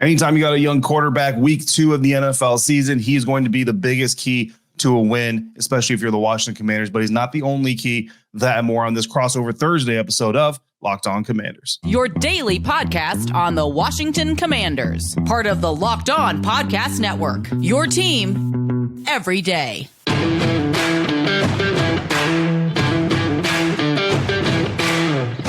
Anytime you got a young quarterback, week 2 of the NFL season, he's going to be the biggest key to a win, especially if you're the Washington Commanders. But he's not the only key. That and more on this crossover Thursday episode of Locked On Commanders. Your daily podcast on the Washington Commanders. Part of the Locked On Podcast Network. Your team every day.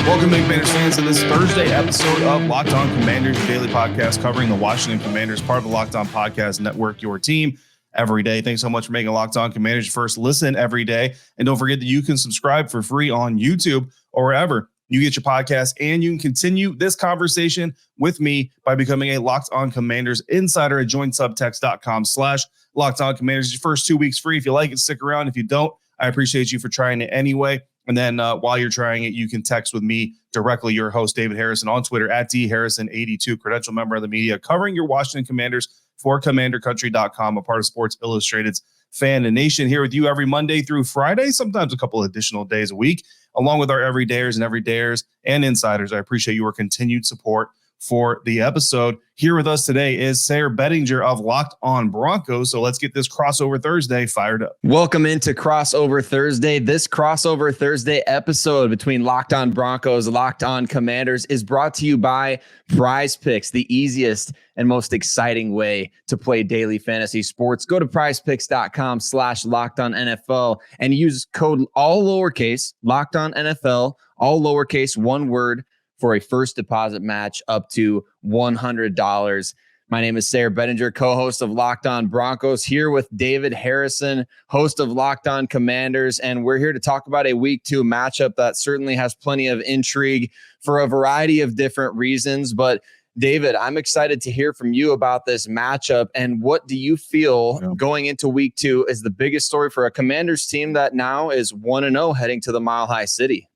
Welcome, Commanders fans, to this Thursday episode of Locked On Commanders, your daily podcast covering the Washington Commanders, part of the Locked On Podcast Network, your team every day. Thanks so much for making Locked On Commanders your first listen every day. And don't forget that you can subscribe for free on YouTube or wherever you get your podcast, and you can continue this conversation with me by becoming a Locked On Commanders insider at joinsubtext.com/Locked On Commanders. Your first 2 weeks free. If you like it, stick around. If you don't, I appreciate you for trying it anyway. And then while you're trying it, you can text with me directly, your host, David Harrison, on Twitter at DHarrison82, credential member of the media, covering your Washington Commanders for CommanderCountry.com, a part of Sports Illustrated's FanNation, here with you every Monday through Friday, sometimes a couple additional days a week, along with our everydayers and everydayers and insiders. I appreciate your continued support for the episode. Here with us today is Sarah Bettinger of Locked On Broncos. So let's get this crossover Thursday fired up. Welcome into Crossover Thursday. This Crossover Thursday episode between Locked On Broncos, Locked On Commanders is brought to you by Prize Picks, the easiest and most exciting way to play daily fantasy sports. Go to prizepicks.com/LockedOnNFL and use code all lowercase Locked On NFL, all lowercase, one word, for a first deposit match up to $100. My name is Sarah Bettinger, co-host of Locked On Broncos, here with David Harrison, host of Locked On Commanders, and we're here to talk about a Week 2 matchup that certainly has plenty of intrigue for a variety of different reasons. But David, I'm excited to hear from you about this matchup, and what do you feel going into Week 2 is the biggest story for a Commanders team that now is 1-0 heading to the Mile High City?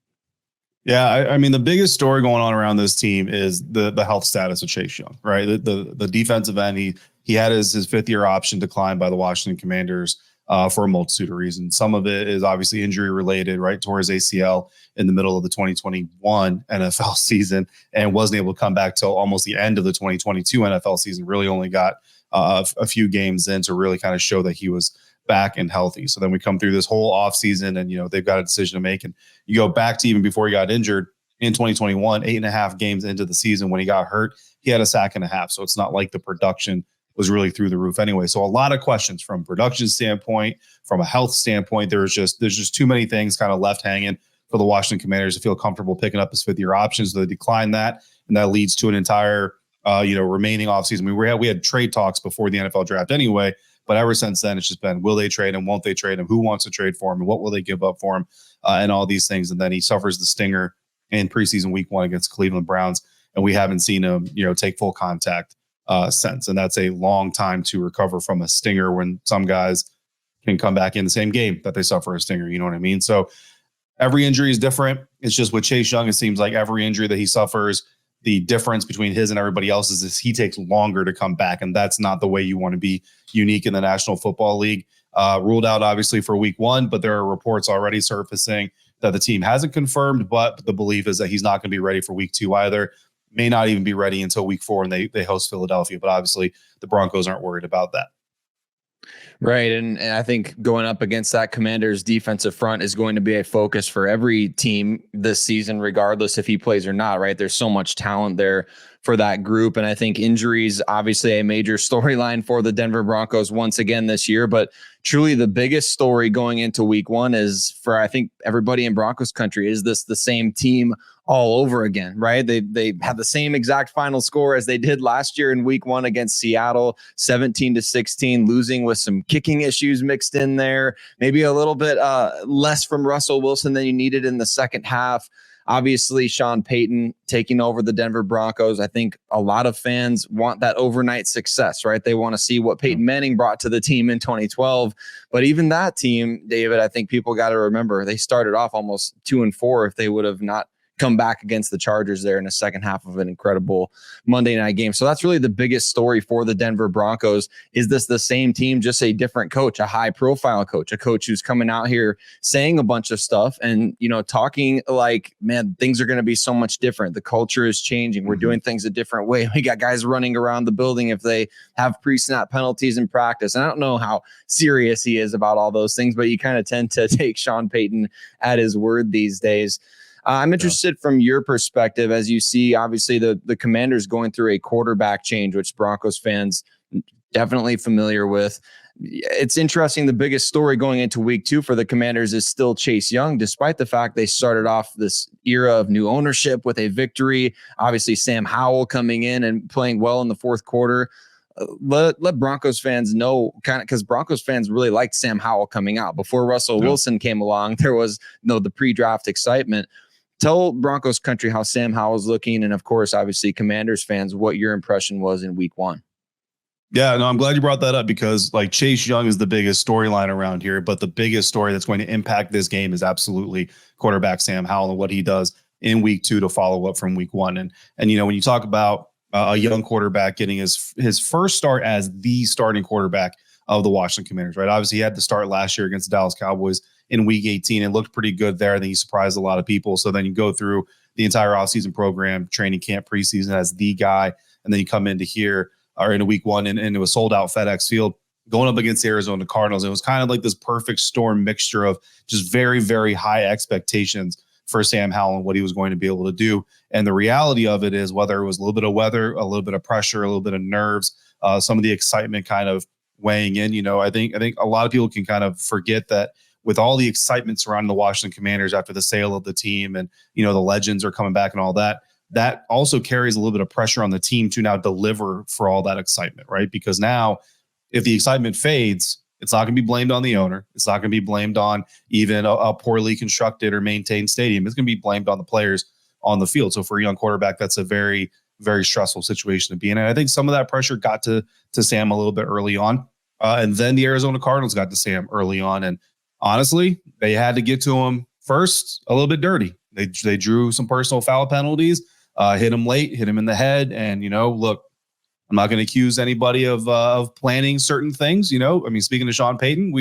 Yeah, I mean, the biggest story going on around this team is the health status of Chase Young, right? The defensive end, he had his fifth-year option declined by the Washington Commanders for a multitude of reasons. Some of it is obviously injury-related, right? Tore his ACL in the middle of the 2021 NFL season and wasn't able to come back till almost the end of the 2022 NFL season. Really only got a few games in to really kind of show that he was back and healthy. So then we come through this whole offseason and, they've got a decision to make. And you go back to even before he got injured in 2021, 8.5 games into the season when he got hurt, he had a sack and a half. So it's not like the production was really through the roof anyway. So a lot of questions from a production standpoint, from a health standpoint. There's just too many things kind of left hanging for the Washington Commanders to feel comfortable picking up his fifth-year options. So they decline that, and that leads to an entire remaining offseason. We had trade talks before the NFL draft anyway. But ever since then, it's just been, will they trade him? Won't they trade him? Who wants to trade for him? And what will they give up for him? And all these things. And then he suffers the stinger in preseason week 1 against Cleveland Browns. And we haven't seen him, take full contact since. And that's a long time to recover from a stinger when some guys can come back in the same game that they suffer a stinger. You know what I mean? So every injury is different. It's just with Chase Young, it seems like every injury that he suffers, the difference between his and everybody else's is he takes longer to come back, and that's not the way you want to be unique in the National Football League. Ruled out, obviously, for week 1, but there are reports already surfacing that the team hasn't confirmed, but the belief is that he's not going to be ready for week 2 either. May not even be ready until week 4, and they host Philadelphia, but obviously the Broncos aren't worried about that. Right. And I think going up against that Commanders defensive front is going to be a focus for every team this season, regardless if he plays or not, right? There's so much talent there for that group. And I think injuries, obviously a major storyline for the Denver Broncos once again this year, but truly the biggest story going into week 1 is for, I think, everybody in Broncos country, is this the same team all over again, right? They have the same exact final score as they did last year in week 1 against Seattle, 17-16, losing with some kicking issues mixed in there, maybe a little bit less from Russell Wilson than you needed in the second half. Obviously, Sean Payton taking over the Denver Broncos. I think a lot of fans want that overnight success, right? They want to see what Peyton Manning brought to the team in 2012. But even that team, David, I think people got to remember, they started off almost 2-4 if they would have not come back against the Chargers there in the second half of an incredible Monday night game. So that's really the biggest story for the Denver Broncos. Is this the same team, just a different coach, a high profile coach, a coach who's coming out here saying a bunch of stuff and, talking like, man, things are going to be so much different. The culture is changing. We're doing things a different way. We got guys running around the building if they have pre-snap penalties in practice. And I don't know how serious he is about all those things, but you kind of tend to take Sean Payton at his word these days. I'm interested from your perspective as you see, obviously, the Commanders going through a quarterback change, which Broncos fans definitely familiar with. It's interesting. The biggest story going into week 2 for the Commanders is still Chase Young, despite the fact they started off this era of new ownership with a victory. Obviously, Sam Howell coming in and playing well in the fourth quarter. Let Broncos fans know, kind of, because Broncos fans really liked Sam Howell coming out. Before Russell Wilson came along, there was the pre-draft excitement. Tell Broncos country how Sam Howell's looking, and of course, obviously, Commanders fans, what your impression was in week 1. Yeah, no, I'm glad you brought that up because Chase Young is the biggest storyline around here, but the biggest story that's going to impact this game is absolutely quarterback Sam Howell and what he does in week 2 to follow up from week 1. And when you talk about a young quarterback getting his first start as the starting quarterback of the Washington Commanders, right? Obviously, he had to start last year against the Dallas Cowboys in week 18. It looked pretty good there. I think he surprised a lot of people. So then you go through the entire offseason program, training camp, preseason as the guy, and then you come into here or into week 1 and it was sold out FedEx Field going up against the Arizona Cardinals. It was kind of like this perfect storm mixture of just very, very high expectations for Sam Howell and what he was going to be able to do. And the reality of it is, whether it was a little bit of weather, a little bit of pressure, a little bit of nerves, some of the excitement kind of weighing in, I think a lot of people can kind of forget that with all the excitement surrounding the Washington Commanders after the sale of the team and, the legends are coming back and all that, that also carries a little bit of pressure on the team to now deliver for all that excitement, right? Because now if the excitement fades, it's not going to be blamed on the owner. It's not going to be blamed on even a poorly constructed or maintained stadium. It's going to be blamed on the players on the field. So for a young quarterback, that's a very, very stressful situation to be in. And I think some of that pressure got to Sam a little bit early on. And then the Arizona Cardinals got to Sam early on. And honestly, they had to get to him first a little bit dirty. They drew some personal foul penalties, hit him late, hit him in the head. And, look, I'm not going to accuse anybody of planning certain things. Speaking of Sean Payton,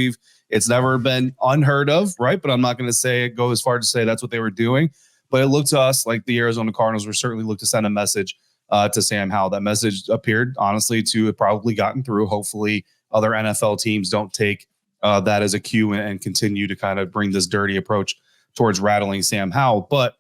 it's never been unheard of, right? But I'm not going to go as far to say that's what they were doing. But it looked to us like the Arizona Cardinals were certainly looked to send a message to Sam Howell. That message appeared, honestly, to have probably gotten through. Hopefully other NFL teams don't take that as a cue and continue to kind of bring this dirty approach towards rattling Sam Howell. But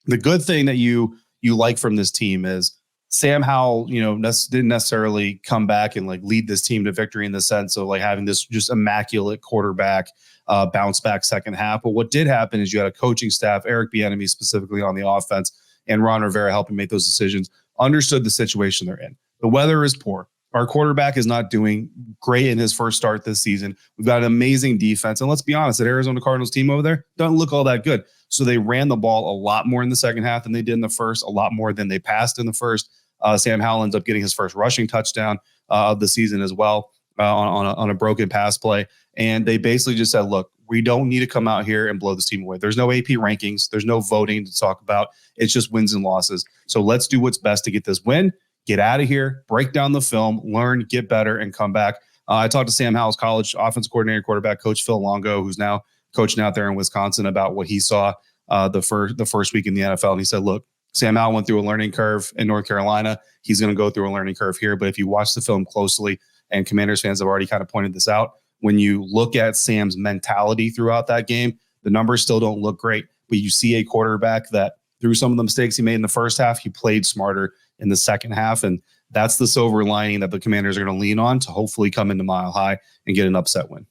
the good thing that you like from this team is Sam Howell, didn't necessarily come back and lead this team to victory in the sense of having this just immaculate quarterback bounce back second half. But what did happen is you had a coaching staff, Eric Bieniemy specifically on the offense, and Ron Rivera helping make those decisions, understood the situation they're in. The weather is poor. Our quarterback is not doing great in his first start this season. We've got an amazing defense. And let's be honest, that Arizona Cardinals team over there doesn't look all that good. So they ran the ball a lot more in the second half than they did in the first, a lot more than they passed in the first. Sam Howell ends up getting his first rushing touchdown of the season as well on a broken pass play. And they basically just said, look, we don't need to come out here and blow this team away. There's no AP rankings. There's no voting to talk about. It's just wins and losses. So let's do what's best to get this win, get out of here, break down the film, learn, get better, and come back. I talked to Sam Howell's college offense coordinator, quarterback coach Phil Longo, who's now coaching out there in Wisconsin, about what he saw the first week in the NFL. And he said, look, Sam Howell went through a learning curve in North Carolina. He's going to go through a learning curve here. But if you watch the film closely, and Commanders fans have already kind of pointed this out, when you look at Sam's mentality throughout that game, the numbers still don't look great. But you see a quarterback that through some of the mistakes he made in the first half, he played smarter in the second half. And that's the silver lining that the Commanders are going to lean on to hopefully come into Mile High and get an upset win.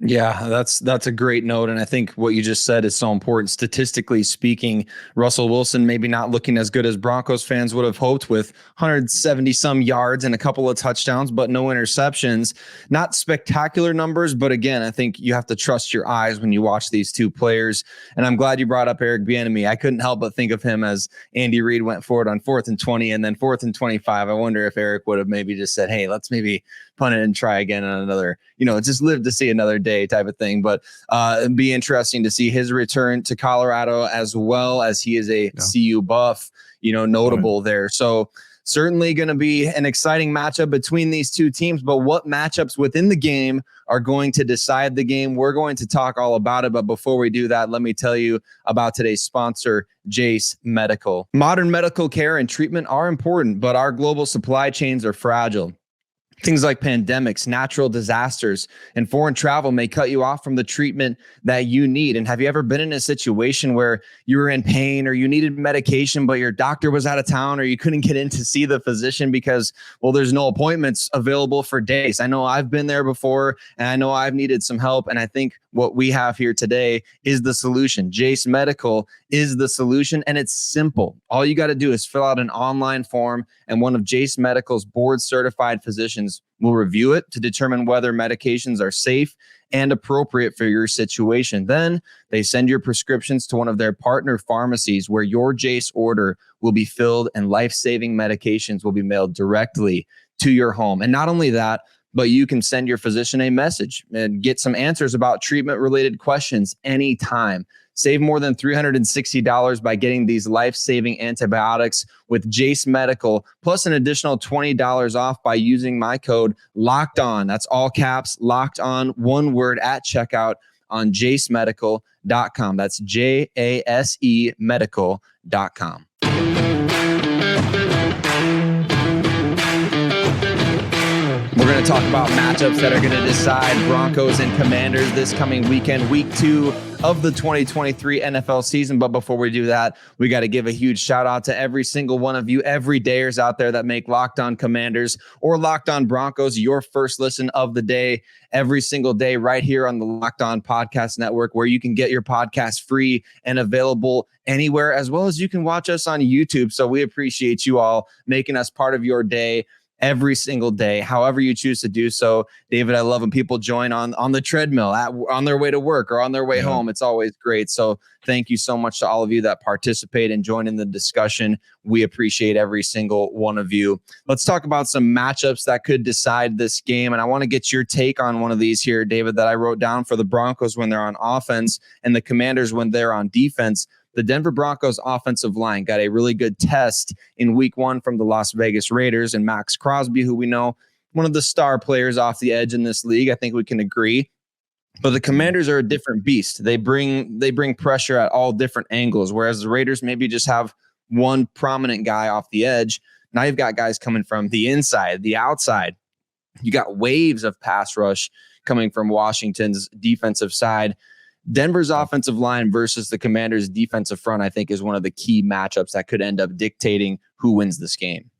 Yeah, that's a great note. And I think what you just said is so important. Statistically speaking, Russell Wilson maybe not looking as good as Broncos fans would have hoped, with 170 some yards and a couple of touchdowns, but no interceptions. Not spectacular numbers, but again, I think you have to trust your eyes when you watch these two players. And I'm glad you brought up Eric Bieniemy. I couldn't help but think of him as Andy Reid went forward on 4th and 20 and then 4th and 25. I wonder if Eric would have maybe just said, hey, let's maybe punt it and try again on another, just live to see another day type of thing. But it'd be interesting to see his return to Colorado, as well as he is a CU buff, notable there. So certainly going to be an exciting matchup between these two teams, but what matchups within the game are going to decide the game? We're going to talk all about it, but before we do that, let me tell you about today's sponsor, Jace Medical. Modern medical care and treatment are important, but our global supply chains are fragile. Things like pandemics, natural disasters, and foreign travel may cut you off from the treatment that you need. And have you ever been in a situation where you were in pain or you needed medication, but your doctor was out of town, or you couldn't get in to see the physician because, well, there's no appointments available for days? I know I've been there before, and I know I've needed some help. And I think what we have here today is the solution. Jace Medical is the solution, and it's simple. All you got to do is fill out an online form, and one of Jace Medical's board-certified physicians will review it to determine whether medications are safe and appropriate for your situation. Then they send your prescriptions to one of their partner pharmacies, where your Jace order will be filled and life-saving medications will be mailed directly to your home. And not only that, but you can send your physician a message and get some answers about treatment-related questions anytime. Save more than $360 by getting these life-saving antibiotics with Jace Medical, plus an additional $20 off by using my code LOCKEDON. That's all caps, locked on, one word, at checkout on jacemedical.com. That's JASE medical.com. We're going to talk about matchups that are going to decide Broncos and Commanders this coming weekend, week 2 of the 2023 NFL season. But before we do that, we got to give a huge shout out to every single one of you everydayers out there that make Locked On Commanders or Locked On Broncos your first listen of the day every single day right here on the Locked On Podcast Network, where you can get your podcast free and available anywhere, as well as you can watch us on YouTube. So we appreciate you all making us part of your day every single day, however you choose to do so. David, I love when people join on the treadmill, on their way to work or on their way home. It's always great. So thank you so much to all of you that participate and join in the discussion. We appreciate every single one of you. Let's talk about some matchups that could decide this game. And I want to get your take on one of these here, David, that I wrote down for the Broncos when they're on offense and the Commanders when they're on defense. The Denver Broncos offensive line got a really good test in week 1 from the Las Vegas Raiders and Max Crosby, who we know one of the star players off the edge in this league. I think we can agree. But the Commanders are a different beast. They bring pressure at all different angles, whereas the Raiders maybe just have one prominent guy off the edge. Now you've got guys coming from the inside, the outside. You got waves of pass rush coming from Washington's defensive side. Denver's offensive line versus the Commanders' defensive front, I think, is one of the key matchups that could end up dictating who wins this game.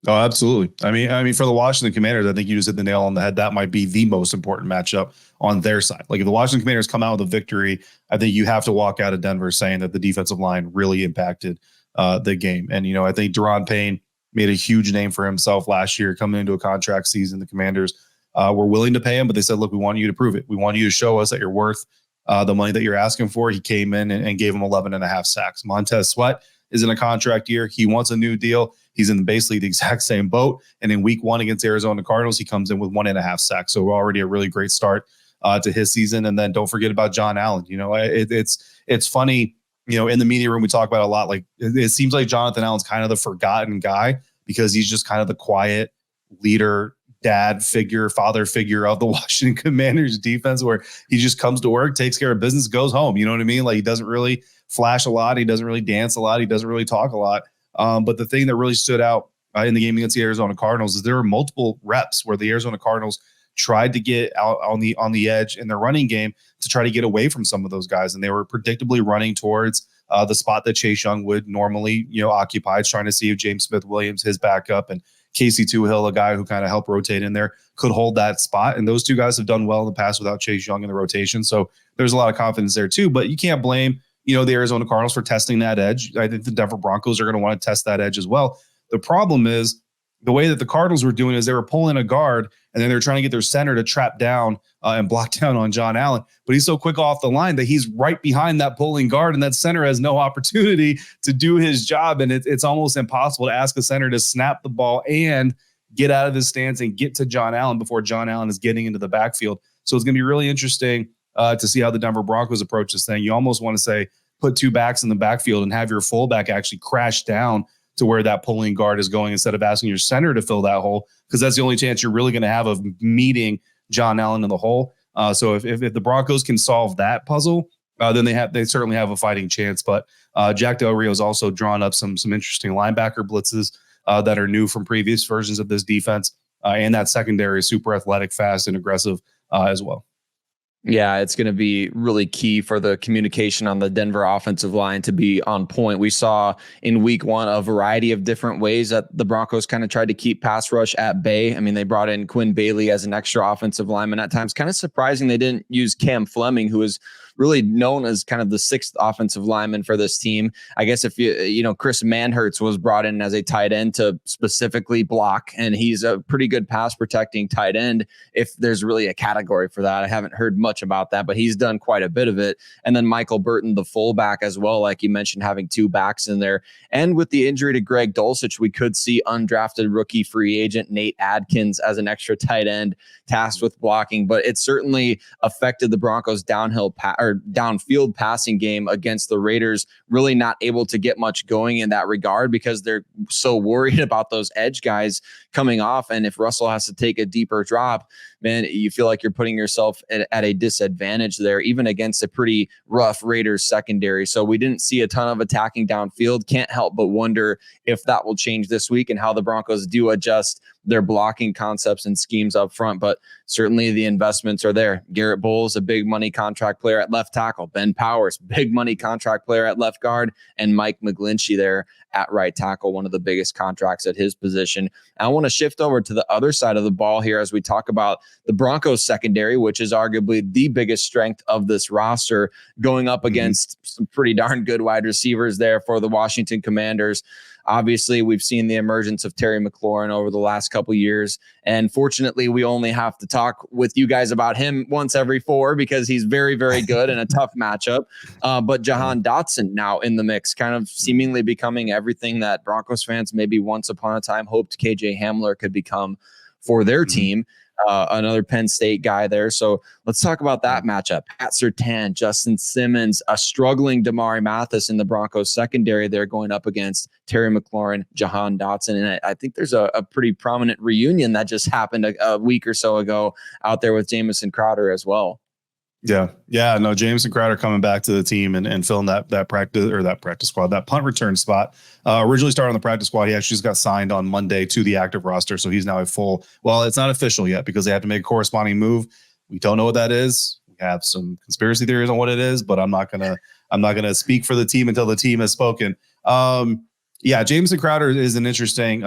Oh, absolutely. I mean, for the Washington Commanders, I think you just hit the nail on the head. That might be the most important matchup on their side. Like, if the Washington Commanders come out with a victory, I think you have to walk out of Denver saying that the defensive line really impacted the game. And, I think Deron Payne made a huge name for himself last year coming into a contract season. The Commanders were willing to pay him, but they said, look, we want you to prove it. We want you to show us that you're worth the money that you're asking for. He came in and gave him 11.5 sacks. Montez Sweat is in a contract year. He wants a new deal. He's in basically the exact same boat. And in week 1 against Arizona Cardinals, he comes in with 1.5 sacks. So already a really great start to his season. And then don't forget about John Allen. It's funny, in the media room, we talk about a lot. Like, it seems like Jonathan Allen's kind of the forgotten guy because he's just kind of the quiet leader, dad figure, father figure of the Washington Commanders defense, where he just comes to work, takes care of business, goes home. You know what I mean? Like, he doesn't really flash a lot. He doesn't really dance a lot. He doesn't really talk a lot. But the thing that really stood out in the game against the Arizona Cardinals is there were multiple reps where the Arizona Cardinals tried to get out on the edge in their running game to try to get away from some of those guys. And they were predictably running towards the spot that Chase Young would normally, occupy, trying to see if James Smith-Williams, his backup, and Casey Tuhill, a guy who kind of helped rotate in there, could hold that spot. And those two guys have done well in the past without Chase Young in the rotation. So there's a lot of confidence there too. But you can't blame, the Arizona Cardinals for testing that edge. I think the Denver Broncos are going to want to test that edge as well. The problem is the way that the Cardinals were doing is they were pulling a guard and then they're trying to get their center to trap down and block down on John Allen. But he's so quick off the line that he's right behind that pulling guard, and that center has no opportunity to do his job. And it's almost impossible to ask a center to snap the ball and get out of his stance and get to John Allen before John Allen is getting into the backfield So it's going to be really interesting to see how the Denver Broncos approach this thing. You almost want to say put two backs in the backfield and have your fullback actually crash down to where that pulling guard is going instead of asking your center to fill that hole, because that's the only chance you're really going to have of meeting John Allen in the hole. So if the Broncos can solve that puzzle, then they certainly have a fighting chance. But Jack Del Rio has also drawn up some interesting linebacker blitzes that are new from previous versions of this defense. And that secondary is super athletic, fast, and aggressive as well. Yeah, it's going to be really key for the communication on the Denver offensive line to be on point. We saw in week one a variety of different ways that the Broncos kind of tried to keep pass rush at bay. I mean, they brought in Quinn Bailey as an extra offensive lineman at times. Kind of surprising they didn't use Cam Fleming, who is really known as kind of the sixth offensive lineman for this team. I guess if Chris Manhertz was brought in as a tight end to specifically block, and he's a pretty good pass protecting tight end, if there's really a category for that. I haven't heard much about that, but he's done quite a bit of it. And then Michael Burton, the fullback as well, like you mentioned, having two backs in there. And with the injury to Greg Dulcich, we could see undrafted rookie free agent Nate Adkins as an extra tight end tasked with blocking, but it certainly affected the Broncos downfield passing game against the Raiders, really not able to get much going in that regard because they're so worried about those edge guys coming off. And if Russell has to take a deeper drop, man, you feel like you're putting yourself at a disadvantage there, even against a pretty rough Raiders secondary. So we didn't see a ton of attacking downfield. Can't help but wonder if that will change this week and how the Broncos do adjust their blocking concepts and schemes up front. But certainly the investments are there. Garrett Bowles, a big money contract player at left tackle. Ben Powers, big money contract player at left guard. And Mike McGlinchey there at right tackle, one of the biggest contracts at his position. And I want to shift over to the other side of the ball here as we talk about the Broncos secondary, which is arguably the biggest strength of this roster, going up against some pretty darn good wide receivers there for the Washington Commanders. Obviously, we've seen the emergence of Terry McLaurin over the last couple years. And fortunately, we only have to talk with you guys about him once every 4 because he's very, very good in a tough matchup. But Jahan Dotson now in the mix, kind of seemingly becoming everything that Broncos fans maybe once upon a time hoped KJ Hamler could become for their team. Another Penn State guy there. So let's talk about that matchup. Pat Surtain, Justin Simmons, a struggling Damari Mathis in the Broncos secondary. They're going up against Terry McLaurin, Jahan Dotson. And I think there's a pretty prominent reunion that just happened a week or so ago out there with Jamison Crowder as well. Yeah. No, Jamison Crowder coming back to the team and filling that practice squad, that punt return spot. Originally started on the practice squad. He actually just got signed on Monday to the active roster. So he's now a full, well, it's not official yet because they have to make a corresponding move. We don't know what that is. We have some conspiracy theories on what it is, but I'm not gonna speak for the team until the team has spoken. Jamison Crowder is an interesting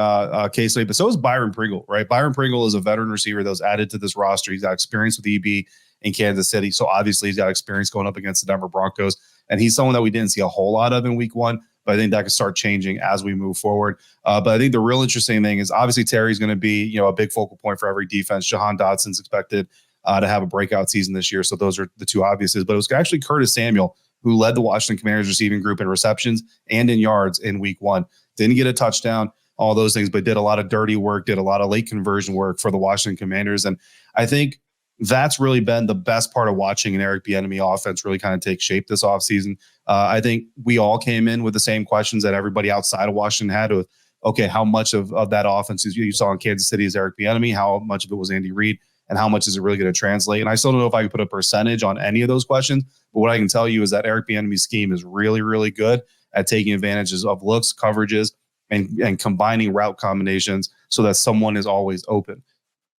case study, but so is Byron Pringle, right? Byron Pringle is a veteran receiver that was added to this roster. He's got experience with EB in Kansas City. So obviously he's got experience going up against the Denver Broncos. And he's someone that we didn't see a whole lot of in week 1, but I think that could start changing as we move forward. But I think the real interesting thing is obviously Terry's going to be, a big focal point for every defense. Jahan Dotson's expected to have a breakout season this year. So those are the two obviouses, but it was actually Curtis Samuel who led the Washington Commanders receiving group in receptions and in yards in week 1. Didn't get a touchdown, all those things, but did a lot of dirty work, did a lot of late conversion work for the Washington Commanders. And I think that's really been the best part of watching an Eric Bieniemy offense really kind of take shape this offseason. I think we all came in with the same questions that everybody outside of Washington had with, okay, how much of that offense you saw in Kansas City is Eric Bieniemy? How much of it was Andy Reid? And how much is it really going to translate? And I still don't know if I can put a percentage on any of those questions, but what I can tell you is that Eric Bieniemy's scheme is really, really good at taking advantages of looks, coverages, and combining route combinations so that someone is always open.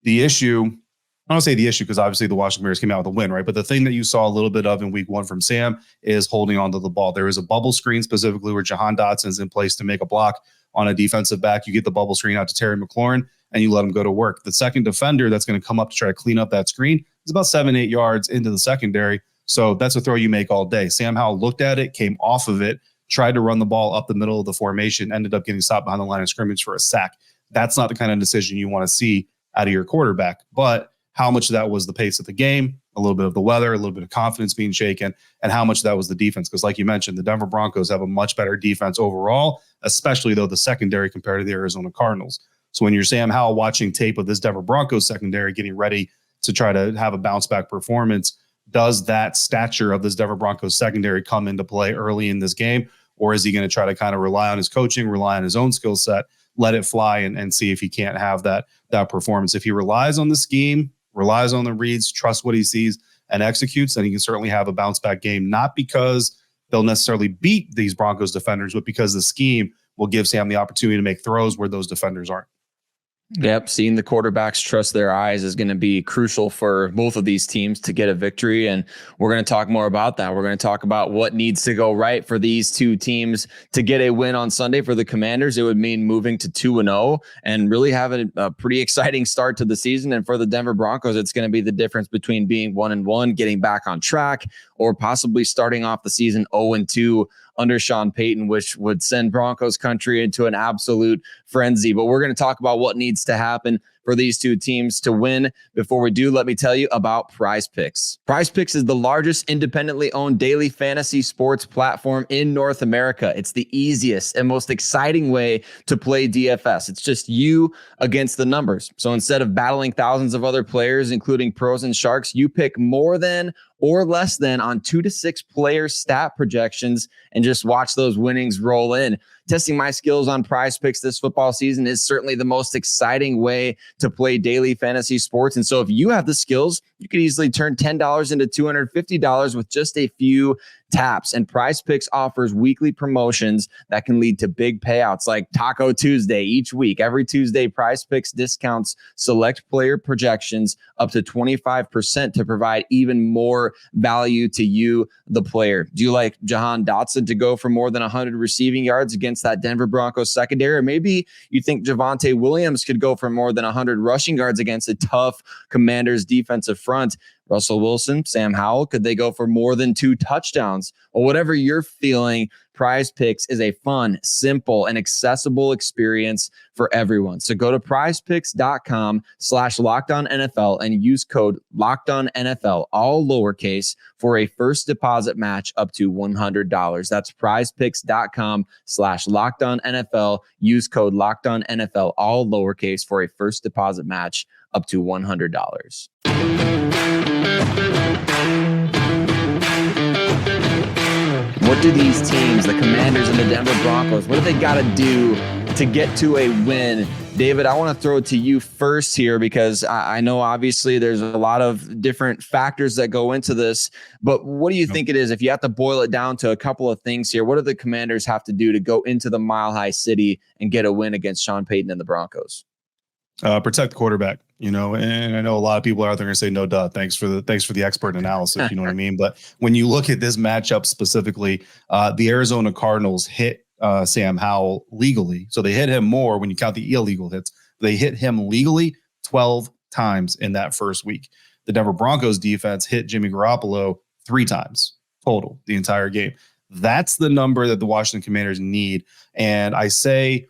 The issue, I don't say the issue because obviously the Washington Commanders came out with a win, right? But the thing that you saw a little bit of in week 1 from Sam is holding onto the ball. There is a bubble screen specifically where Jahan Dotson is in place to make a block on a defensive back. You get the bubble screen out to Terry McLaurin and you let him go to work. The second defender that's going to come up to try to clean up that screen is about 7-8 yards into the secondary. So that's a throw you make all day. Sam Howell looked at it, came off of it, tried to run the ball up the middle of the formation, ended up getting stopped behind the line of scrimmage for a sack. That's not the kind of decision you want to see out of your quarterback. But how much of that was the pace of the game, a little bit of the weather, a little bit of confidence being shaken, and how much of that was the defense? Because like you mentioned, the Denver Broncos have a much better defense overall, especially though the secondary compared to the Arizona Cardinals. So when you're Sam Howell watching tape of this Denver Broncos secondary getting ready to try to have a bounce back performance. Does that stature of this Denver Broncos secondary come into play early in this game? Or is he going to try to kind of rely on his coaching, rely on his own skill set, let it fly and see if he can't have that performance? If he relies on the scheme, relies on the reads, trusts what he sees and executes, then he can certainly have a bounce back game, not because they'll necessarily beat these Broncos defenders, but because the scheme will give Sam the opportunity to make throws where those defenders aren't. Yep. Seeing the quarterbacks trust their eyes is going to be crucial for both of these teams to get a victory. And we're going to talk more about that. We're going to talk about what needs to go right for these two teams to get a win on Sunday. For the Commanders, it would mean moving to 2-0 and really having a pretty exciting start to the season. And for the Denver Broncos, it's going to be the difference between being 1-1, getting back on track, or possibly starting off the season 0-2 under Sean Payton, which would send Broncos country into an absolute frenzy. But we're going to talk about what needs to happen for these two teams to win. Before we do, let me tell you about Prize Picks. Prize Picks is the largest independently owned daily fantasy sports platform in North America. It's the easiest and most exciting way to play DFS. It's just you against the numbers. So instead of battling thousands of other players, including pros and sharks, you pick more than or less than on 2 to 6 player stat projections and just watch those winnings roll in. Testing my skills on Prize Picks this football season is certainly the most exciting way to play daily fantasy sports. And so if you have the skills, you could easily turn $10 into $250 with just a few taps. And Prize Picks offers weekly promotions that can lead to big payouts like Taco Tuesday each week. Every Tuesday, Prize Picks discounts select player projections up to 25% to provide even more value to you, the player. Do you like Jahan Dotson to go for more than 100 receiving yards against that Denver Broncos secondary? Or maybe you think Javonte Williams could go for more than 100 rushing yards against a tough Commanders defensive front. Russell Wilson, Sam Howell, could they go for more than 2 touchdowns? Or whatever you're feeling, Prize Picks is a fun, simple, and accessible experience for everyone. So go to prizepicks.com/LockedOnNFL and use code LockedOnNFL, all lowercase, for a first deposit match up to $100. That's prizepicks.com/LockedOnNFL. Use code LockedOnNFL, all lowercase, for a first deposit match up to $100. What do these teams, the Commanders and the Denver Broncos, what do they got to do to get to a win? David, I want to throw it to you first here because I know obviously there's a lot of different factors that go into this, but what do you think it is? If you have to boil it down to a couple of things here, what do the Commanders have to do to go into the Mile High City and get a win against Sean Payton and the Broncos? Protect the quarterback, and I know a lot of people are out there going to say, no, duh. Thanks for the expert analysis. You know what I mean? But when you look at this matchup specifically, the Arizona Cardinals hit Sam Howell legally. So they hit him more when you count the illegal hits. They hit him legally 12 times in that first week. The Denver Broncos defense hit Jimmy Garoppolo 3 times total the entire game. That's the number that the Washington Commanders need. And I say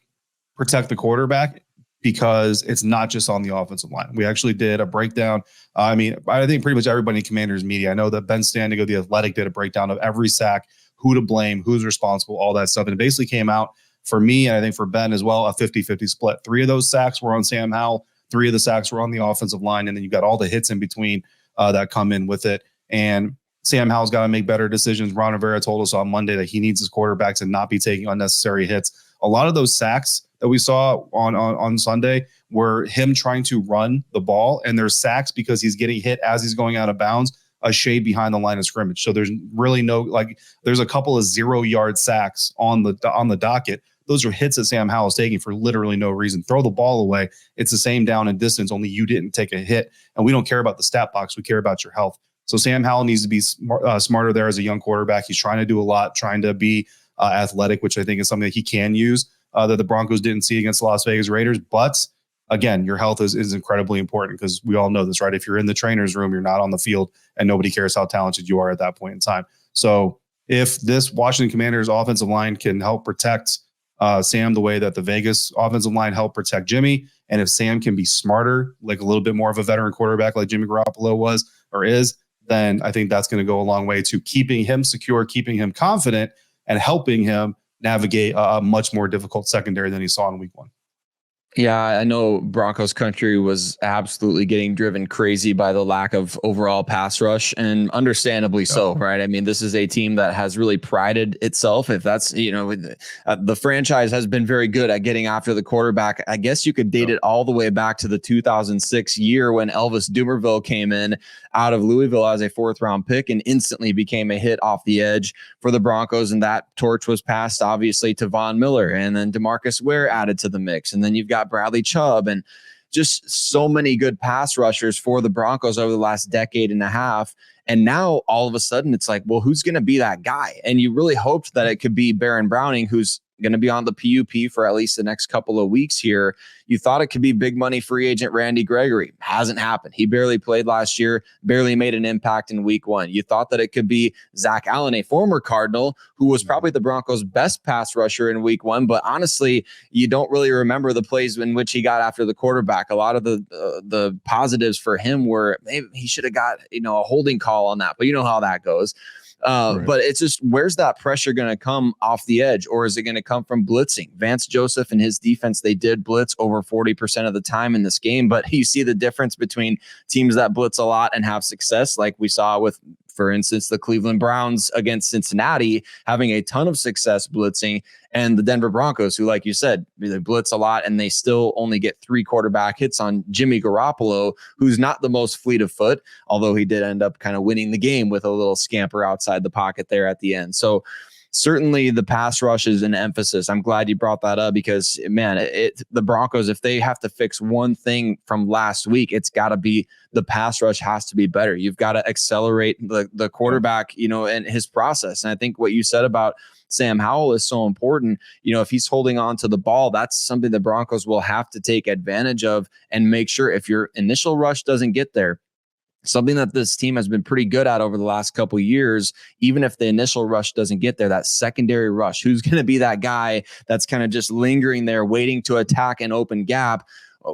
protect the quarterback because it's not just on the offensive line. We actually did a breakdown. I think pretty much everybody in Commanders media, I know that Ben Standig of The Athletic did a breakdown of every sack, who to blame, who's responsible, all that stuff. And it basically came out for me, and I think for Ben as well, a 50-50 split. 3 of those sacks were on Sam Howell. 3 of the sacks were on the offensive line. And then you got all the hits in between that come in with it. And Sam Howell's got to make better decisions. Ron Rivera told us on Monday that he needs his quarterback to not be taking unnecessary hits. A lot of those sacks that we saw on Sunday were him trying to run the ball, and there's sacks because he's getting hit as he's going out of bounds, a shade behind the line of scrimmage. So there's really there's a couple of 0-yard sacks on the docket. Those are hits that Sam Howell is taking for literally no reason. Throw the ball away. It's the same down and distance, only you didn't take a hit. And we don't care about the stat box. We care about your health. So Sam Howell needs to be smarter there as a young quarterback. He's trying to do a lot, trying to be athletic, which I think is something that he can use that the Broncos didn't see against the Las Vegas Raiders. But again, your health is incredibly important because we all know this, right? If you're in the trainer's room, you're not on the field and nobody cares how talented you are at that point in time. So if this Washington Commanders offensive line can help protect Sam the way that the Vegas offensive line helped protect Jimmy, and if Sam can be smarter, like a little bit more of a veteran quarterback like Jimmy Garoppolo was or is, then I think that's going to go a long way to keeping him secure, keeping him confident, and helping him navigate a much more difficult secondary than he saw in week 1. Yeah, I know Broncos country was absolutely getting driven crazy by the lack of overall pass rush, and understandably so, right? I mean, this is a team that has really prided itself. If that's, the franchise has been very good at getting after the quarterback. I guess you could date it all the way back to the 2006 year when Elvis Dumervil came in out of Louisville as a 4th-round pick and instantly became a hit off the edge for the Broncos. And that torch was passed, obviously, to Von Miller, and then DeMarcus Ware added to the mix. And then you've got Bradley Chubb, and just so many good pass rushers for the Broncos over the last decade and a half. And now all of a sudden it's like, well, who's going to be that guy? And you really hoped that it could be Baron Browning, who's going to be on the PUP for at least the next couple of weeks here. You thought it could be big money free agent Randy Gregory. Hasn't happened. He barely played last year, barely made an impact in week 1. You thought that it could be Zach Allen, a former Cardinal, who was probably the Broncos' best pass rusher in week 1. But honestly, you don't really remember the plays in which he got after the quarterback. A lot of the positives for him were maybe he should have got, a holding call on that, but you know how that goes. Right. But it's just, where's that pressure going to come off the edge, or is it going to come from blitzing? Vance Joseph and his defense, they did blitz over 40% of the time in this game, but you see the difference between teams that blitz a lot and have success, like we saw with, for instance, the Cleveland Browns against Cincinnati, having a ton of success blitzing, and the Denver Broncos, who, like you said, they blitz a lot and they still only get 3 quarterback hits on Jimmy Garoppolo, who's not the most fleet of foot, although he did end up kind of winning the game with a little scamper outside the pocket there at the end. So certainly the pass rush is an emphasis. I'm glad you brought that up because, man, the Broncos, if they have to fix one thing from last week, it's got to be the pass rush has to be better. You've got to accelerate the quarterback, and his process. And I think what you said about Sam Howell is so important. If he's holding on to the ball, that's something the Broncos will have to take advantage of and make sure if your initial rush doesn't get there. Something that this team has been pretty good at over the last couple of years, even if the initial rush doesn't get there, that secondary rush, who's going to be that guy that's kind of just lingering there, waiting to attack an open gap?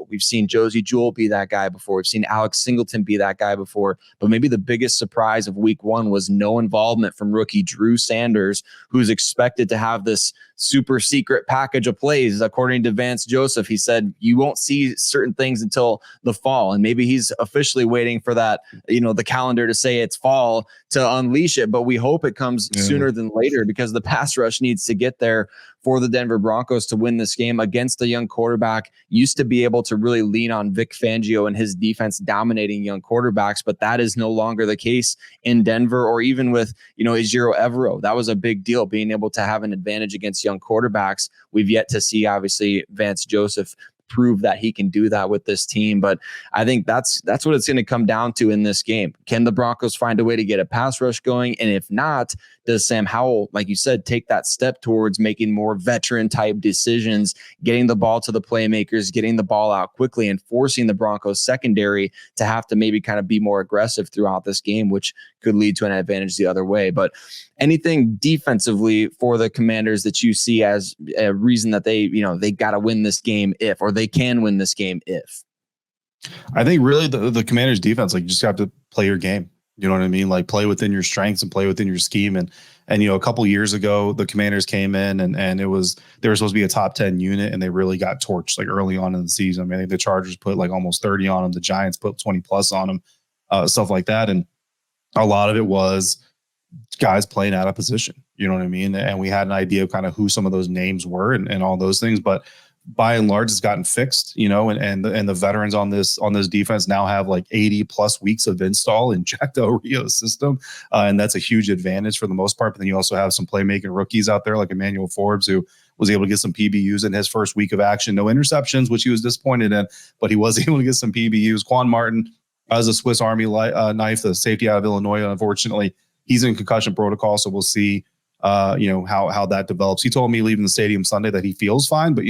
We've seen Josie Jewell be that guy before. We've seen Alex Singleton be that guy before. But maybe the biggest surprise of week 1 was no involvement from rookie Drew Sanders, who's expected to have this super secret package of plays. According to Vance Joseph, he said you won't see certain things until the fall. And maybe he's officially waiting for that, the calendar to say it's fall to unleash it. But we hope it comes sooner than later because the pass rush needs to get there for the Denver Broncos to win this game against a young quarterback. Used to be able to really lean on Vic Fangio and his defense dominating young quarterbacks, but that is no longer the case in Denver or even with, Ejiro Evero. That was a big deal, being able to have an advantage against young quarterbacks. We've yet to see, obviously, Vance Joseph prove that he can do that with this team. But I think that's what it's going to come down to in this game. Can the Broncos find a way to get a pass rush going? And if not, does Sam Howell, like you said, take that step towards making more veteran type decisions, getting the ball to the playmakers, getting the ball out quickly, and forcing the Broncos secondary to have to maybe kind of be more aggressive throughout this game, which could lead to an advantage the other way. But anything defensively for the Commanders that you see as a reason that they got to win this game or they can win this game if? I think really the Commanders defense, you just have to play your game. You know what I mean? Play within your strengths and play within your scheme. And a couple years ago, the Commanders came in and they were supposed to be a top 10 unit and they really got torched early on in the season. I mean, I think the Chargers put almost 30 on them. The Giants put 20 plus on them, stuff like that. And a lot of it was guys playing out of position. You know what I mean? And we had an idea of kind of who some of those names were and all those things. But by and large, it's gotten fixed, and the veterans on this defense now have 80 plus weeks of install in Jack Del Rio's system. And that's a huge advantage for the most part. But then you also have some playmaking rookies out there like Emmanuel Forbes, who was able to get some PBUs in his first week of action. No interceptions, which he was disappointed in, but he was able to get some PBUs. Quan Martin as a Swiss Army knife, the safety out of Illinois, unfortunately, he's in concussion protocol. So we'll see, how that develops. He told me leaving the stadium Sunday that he feels fine, but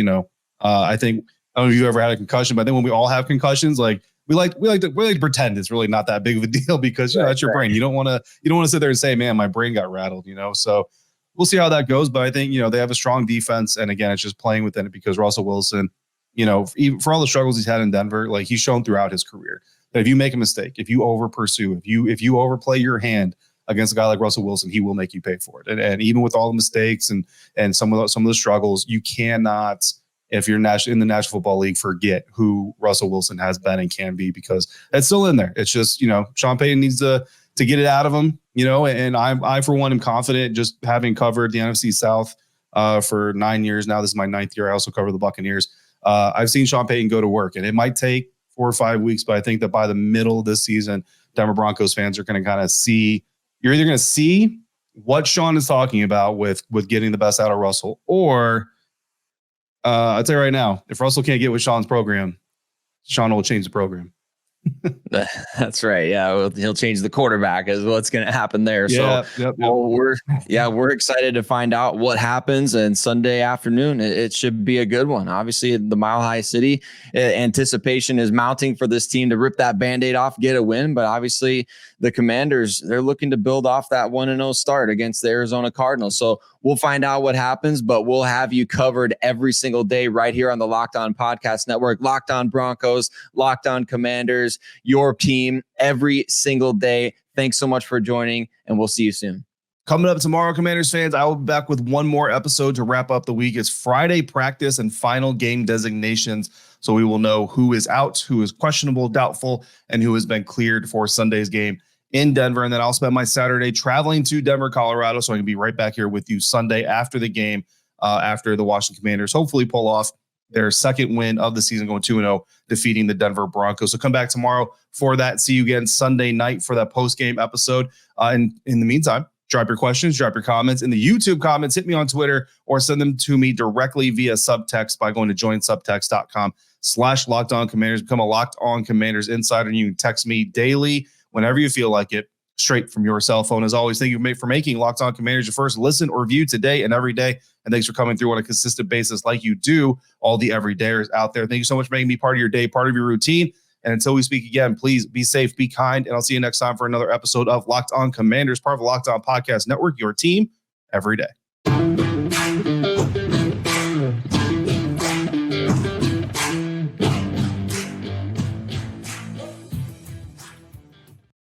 I think, I don't know if you ever had a concussion, but I think when we all have concussions, we like to pretend it's really not that big of a deal because that's your brain. You don't want to sit there and say, man, my brain got rattled, So we'll see how that goes. But I think, they have a strong defense. And again, it's just playing within it because Russell Wilson, even for all the struggles he's had in Denver, he's shown throughout his career that if you make a mistake, if you over pursue, if you overplay your hand against a guy like Russell Wilson, he will make you pay for it. And even with all the mistakes and some of the struggles, you cannot if you're in the National Football League, forget who Russell Wilson has been and can be, because it's still in there. It's just, Sean Payton needs to get it out of him, and I for one am confident, just having covered the NFC South for 9 years now. This is my 9th year. I also cover the Buccaneers. I've seen Sean Payton go to work, and it might take 4 or 5 weeks, but I think that by the middle of this season, Denver Broncos fans are going to kind of see, you're either going to see what Sean is talking about with getting the best out of Russell, or I'll tell you right now, if Russell can't get with Sean's program, Sean will change the program. That's right. Yeah, well, he'll change the quarterback is what's going to happen there. Yeah, so we're excited to find out what happens. And Sunday afternoon, it should be a good one. Obviously, the Mile High City, anticipation is mounting for this team to rip that Band-Aid off, get a win. But obviously, the Commanders, they're looking to build off that 1-0 start against the Arizona Cardinals. So we'll find out what happens, but we'll have you covered every single day right here on the Locked On Podcast Network. Locked On Broncos, Locked On Commanders, your team every single day. Thanks so much for joining, and we'll see you soon. Coming up tomorrow, Commanders fans, I will be back with one more episode to wrap up the week. It's Friday practice and final game designations, so we will know who is out, who is questionable, doubtful, and who has been cleared for Sunday's game in Denver. And then I'll spend my Saturday traveling to Denver, Colorado, so I can be right back here with you Sunday after the game, after the Washington Commanders hopefully pull off their second win of the season, going 2-0, defeating the Denver Broncos. So come back tomorrow for that. See you again Sunday night for that post-game episode. And in the meantime, drop your questions, drop your comments in the YouTube comments, hit me on Twitter, or send them to me directly via Subtext by going to joinsubtext.com/LockedOnCommanders. Become a Locked On Commanders insider, and you can text me daily whenever you feel like it, straight from your cell phone. As always, thank you for making Locked On Commanders your first listen or view today and every day. And thanks for coming through on a consistent basis like you do, all the everydayers out there. Thank you so much for making me part of your day, part of your routine. And until we speak again, please be safe, be kind, and I'll see you next time for another episode of Locked On Commanders, part of the Locked On Podcast Network, your team every day.